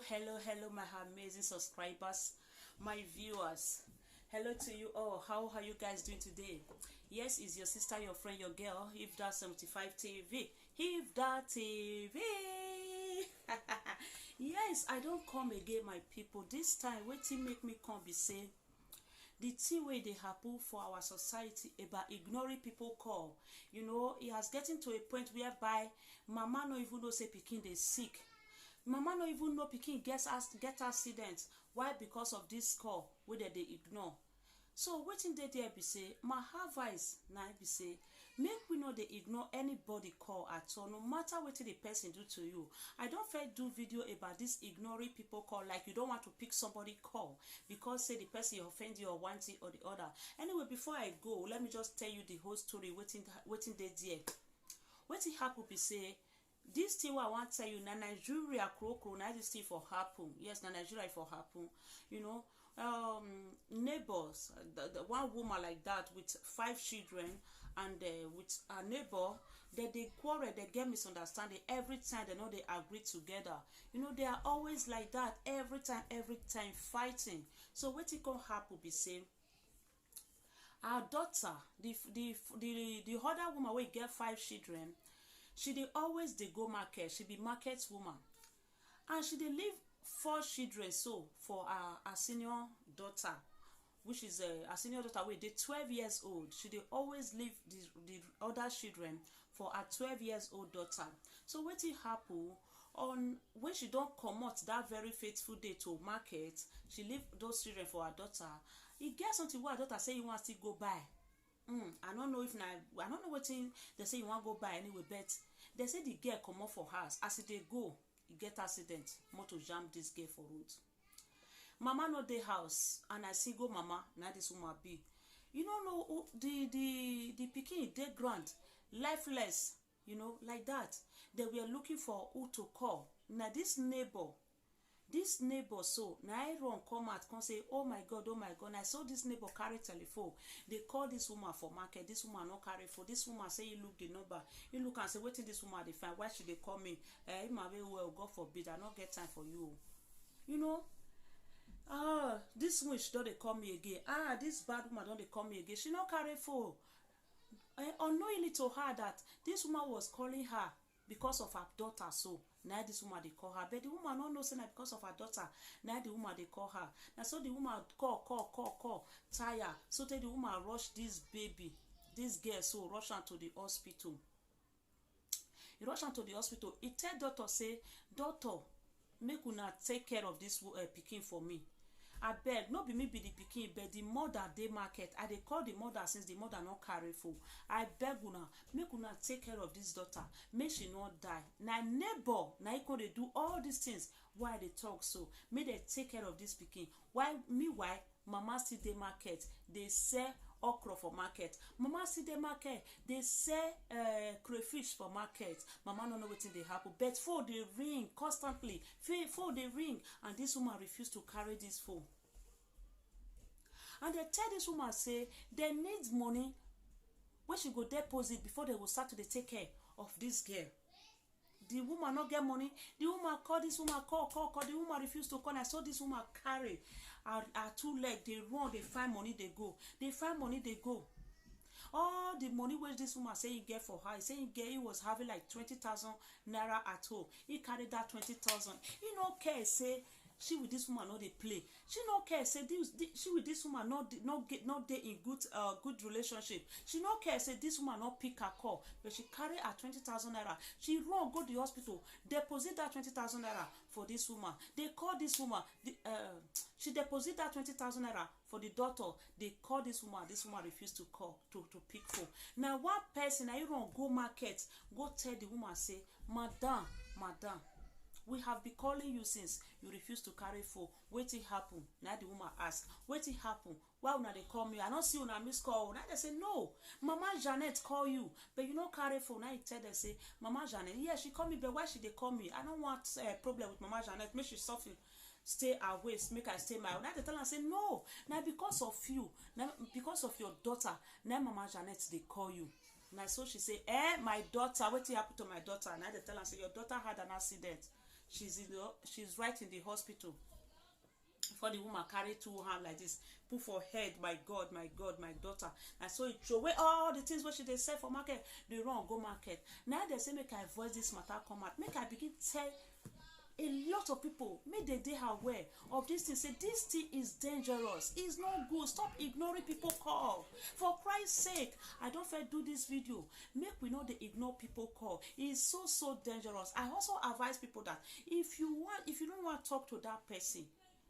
Hello, my amazing subscribers, my viewers. Hello to you all. How are you guys doing today? Yes, it's your sister, your friend, your girl, Ifda 75 TV. Ifda TV. Yes, I don't come again, my people. This time, wetin make me come be say the thing wey dey happen for our society about ignoring people call. You know, it has getting to a point whereby mama no even know say pikin dey sick. Mama no even know pikin get accident. Why? Because of this call wey dem dey ignore. So wetin dey there be say my advice na be say make we no dey ignore anybody call at all, no matter wetin the person do to you. I don first do video about this ignoring people call, like you don't want to pick somebody call because say the person offend you or one thing or the other. Anyway, before I go, let me just tell you the whole story. Wetin dey there. Wetin happen be say this thing I want to tell you, na Nigeria krokro, na this thing for happen. Yes, na Nigeria for happen. You know, neighbors, the one woman like that with 5 children, and with a neighbor, they quarrel, they get misunderstanding every time. They know they agree together. You know, they are always like that every time fighting. So what it can happen be say our daughter, the other woman will get 5 children. She dey always dey go market. She be market woman, and she dey leave 4 children so for her senior daughter, which is a senior daughter wey dey 12 years old. She dey always leave the other children for her 12 years old daughter. So wetin happen on when she don comot that very faithful day to market, she leave those children for her daughter. E get something wey her daughter say you wan still go buy. I don't know what they say you want to go buy anyway, but they say the girl come up for house. As they go, he get accident. Motor jam this girl for road. Mama no dey house, and I see go mama. Now this woman be, you don't know the pikin dey ground, lifeless. You know, like that. They were looking for who to call. Now this neighbor so na I run come out come say, oh my god, I saw this neighbor carry telephone. They call this woman for market. This woman no carry phone. This woman say you look the number, you look and say wetin this woman dey find, why should they call me? My way, well, God forbid, I not get time for you. You know, this witch don't they call me again. This bad woman don't they call me again. She no carry phone. Unknowingly to her that this woman was calling her because of her daughter. So now this woman they call her, but the woman no know say that because of her daughter. Now the woman they call her. Now so the woman call tire. So tell the woman rush this baby, this girl, so rush her to the hospital. He rush her to the hospital. He tell doctor say, doctor, make una take care of this pikin for me. I beg, no be me be the pikin, but the mother dey market. I dey call the mother since the mother no carry phone. I beg una, make una take care of this daughter, make she not die. Now neighbor, now he could do all these things. Why they talk so? Make they take care of this pikin. Why mama still dey market? They sell okra for market. Mama still dey market. They sell crayfish for market. Mama no know wetin dey happen. But phone dey ring constantly. Phone dey ring, and this woman refuse to carry this phone. And they tell this woman say they need money where she go deposit before they will start to take care of this girl. The woman not get money. The woman call this woman, call. The woman refuse to call. I saw this woman carry her 2 legs. They run, they find money, they go. They find money, they go. All the money which this woman say he get for her, he say he was having like 20,000 naira at home. He carried that 20,000. He no care say she with this woman not they play. She no care say she with this woman not they in good relationship. She no care say this woman not pick her call, but she carry her 20,000 naira. She run go to the hospital, deposit that 20,000 naira for this woman. They call this woman. She deposit that 20,000 naira for the daughter. They call this woman. This woman refused to call to pick phone. Now one person, now you run go market, go tell the woman say, madam, we have been calling you since you refuse to carry phone. Wetin happen? Now the woman ask, wetin happen? Why una they call me? I don't see una miss call. Now they say no, Mama Janet call you, but you no carry phone. Now you tell them say, Mama Janet, yeah, she call me, but why should they call me? I don't want problem with Mama Janet. Make she suffer, stay away, make I stay my own. Now they tell her say no. Now because of you, now because of your daughter, now Mama Janet they call you. Now so she say, my daughter, what happened to my daughter? Now they tell her say your daughter had an accident. she's right in the hospital. For the woman carry two hand like this, put for head, my God, my God, my daughter. And so it throw away all the things what she dey sell for market. They run go market. Now they say make I voice this matter come out. Make I begin tell a lot of people, make they aware of this thing. Say this thing is dangerous. It's not good. Stop ignoring people call. For Christ's sake, I don't fair do this video. Make we know they ignore people call. It's so dangerous. I also advise people that if you don't want to talk to that person,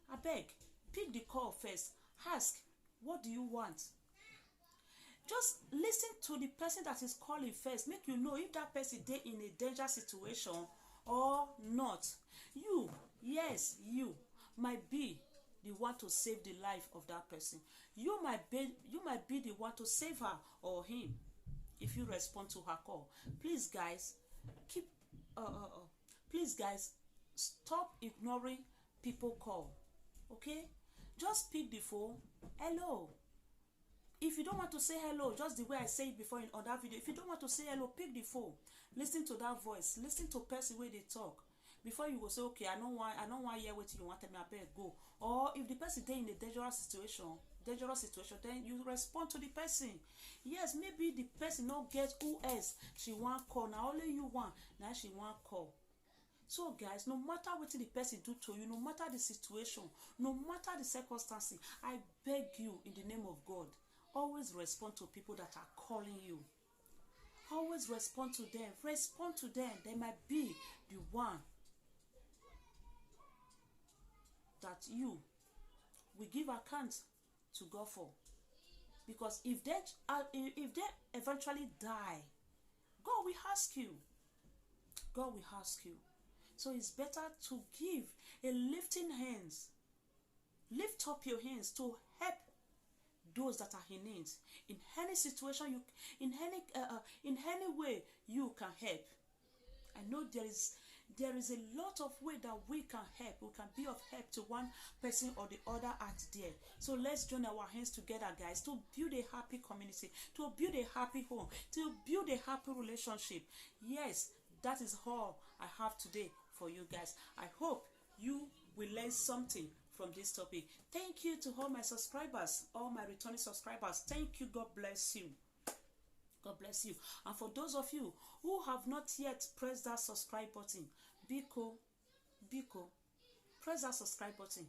I beg, pick the call first. Ask, what do you want? Just listen to the person that is calling first. Make you know if that person dey in a dangerous situation or not. You, yes, you might be the one to save the life of that person. You might be the one to save her or him if you respond to her call. Please, guys, please, guys, stop ignoring people call. Okay, just pick the phone. Hello. If you don't want to say hello, just the way I say it before on that video, if you don't want to say hello, pick the phone. Listen to that voice. Listen to person where they talk. Before you go say, okay, I don't want hear what you want, me I better go. Or if the person is in a dangerous situation, then you respond to the person. Yes, maybe the person not get who else she want call. Now only you want. Now she want call. So guys, no matter what the person do to you, no matter the situation, no matter the circumstances, I beg you in the name of God, always respond to people that are calling you. Always respond to them. Respond to them. They might be the one that you will give account to God for. Because if they eventually die, God will ask you. God will ask you. So it's better to give a lifting hands. Lift up your hands to help those that are in need. In any situation, in any way you can help. I know there is a lot of way that we can help. We can be of help to one person or the other out there. So let's join our hands together, guys, to build a happy community, to build a happy home, to build a happy relationship. Yes, that is all I have today for you guys. I hope you will learn something from this topic. Thank you to all my subscribers, all my returning subscribers. Thank you. God bless you. God bless you. And for those of you who have not yet pressed that subscribe button, Biko, press that subscribe button.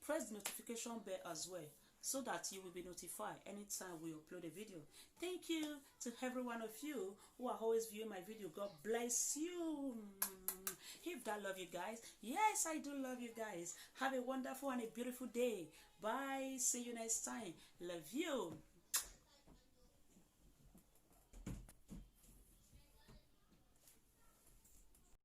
Press the notification bell as well, so that you will be notified anytime we upload a video. Thank you to every one of you who are always viewing my video. God bless you. If I love you guys, yes, I do love you guys. Have a wonderful and a beautiful day. Bye. See you next time. Love you.